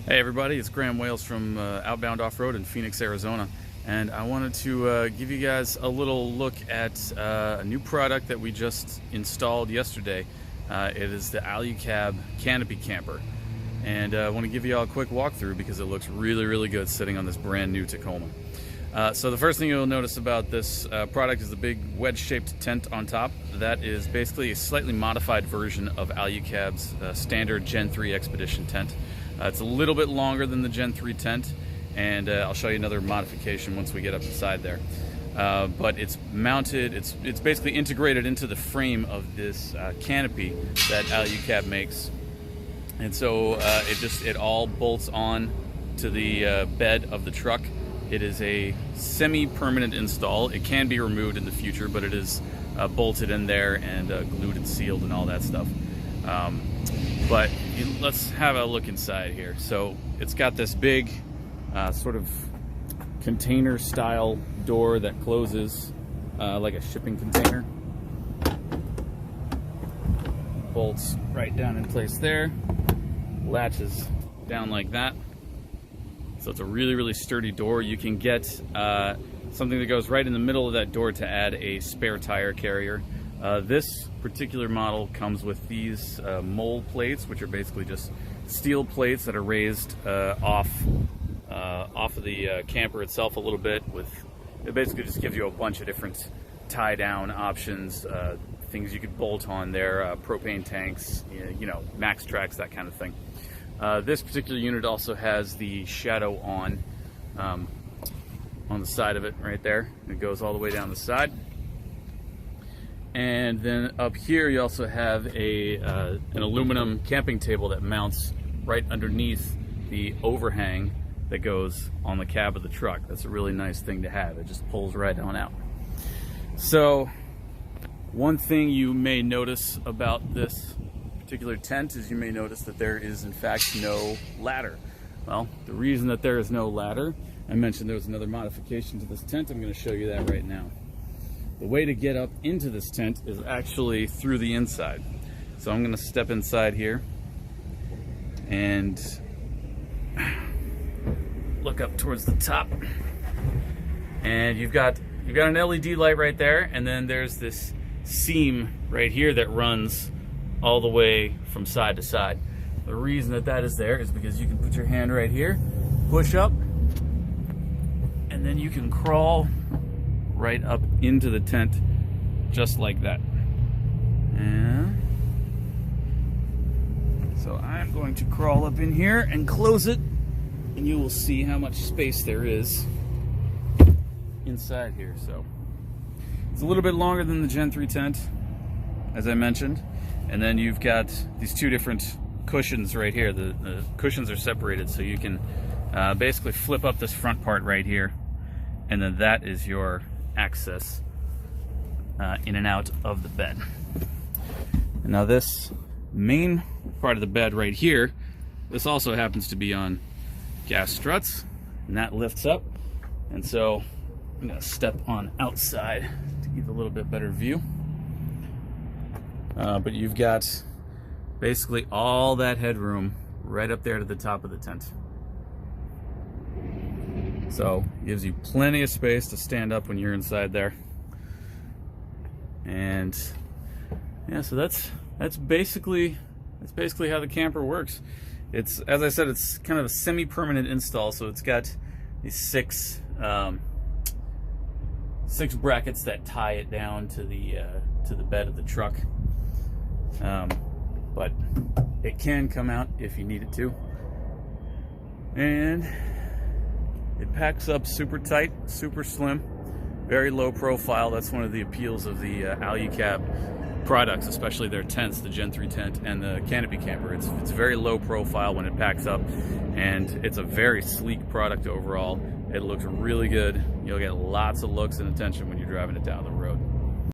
Hey everybody, it's Graham Wales from Outbound Off-Road in Phoenix, Arizona, and I wanted to give you guys a little look at a new product that we just installed yesterday. It is the Alu-Cab Canopy Camper, and I want to give you all a quick walkthrough because it looks really good sitting on this brand new Tacoma. So the first thing you'll notice about this product is the big wedge-shaped tent on top. That is basically a slightly modified version of Alu-Cab's standard Gen 3 Expedition tent. It's a little bit longer than the Gen 3 tent, and I'll show you another modification once we get up inside there. But it's mounted, it's basically integrated into the frame of this canopy that Alu-Cab makes. And so it all bolts on to the bed of the truck. It is a semi-permanent install. It can be removed in the future, but it is bolted in there and glued and sealed and all that stuff. But let's have a look inside here. So it's got this big sort of container style door that closes like a shipping container. Bolts right down in place there. Latches down like that. So it's a really sturdy door. You can get something that goes right in the middle of that door to add a spare tire carrier. This particular model comes with these mole plates, which are basically just steel plates that are raised off of the camper itself a little bit. It basically just gives you a bunch of different tie down options, things you could bolt on there, propane tanks, you know, max tracks, that kind of thing. This particular unit also has the shadow on the side of it right there. It goes all the way down the side. And then up here you also have an aluminum camping table that mounts right underneath the overhang that goes on the cab of the truck. That's a really nice thing to have. It just pulls right on out. So one thing you may notice about this particular tent is you may notice that there is in fact no ladder. Well, the reason that there is no ladder, I mentioned there was another modification to this tent. I'm going to show you that right now. The way to get up into this tent is actually through the inside. So I'm going to step inside here and look up towards the top. And you've got an LED light right there, and then there's this seam right here that runs all the way from side to side. The reason that is there is because you can put your hand right here, push up, and then you can crawl right up into the tent just like that. And so I'm going to crawl up in here and close it, and you will see how much space there is inside here. So it's a little bit longer than the Gen 3 tent, as I mentioned. And then you've got these two different cushions right here. The cushions are separated, so you can basically flip up this front part right here, and then that is your access in and out of the bed. And now this main part of the bed right here, this also happens to be on gas struts, and that lifts up. And so I'm going to step on outside to give a little bit better view. But you've got basically all that headroom right up there to the top of the tent. So it gives you plenty of space to stand up when you're inside there. And yeah, so that's basically how the camper works. It's, as I said, it's kind of a semi-permanent install, so it's got these six brackets that tie it down to the bed of the truck. But it can come out if you need it to. And it packs up super tight, super slim, very low profile. That's one of the appeals of the Alu-Cab products, especially their tents, the Gen 3 tent and the Canopy Camper. It's very low profile when it packs up, and it's a very sleek product overall. It looks really good. You'll get lots of looks and attention when you're driving it down the road.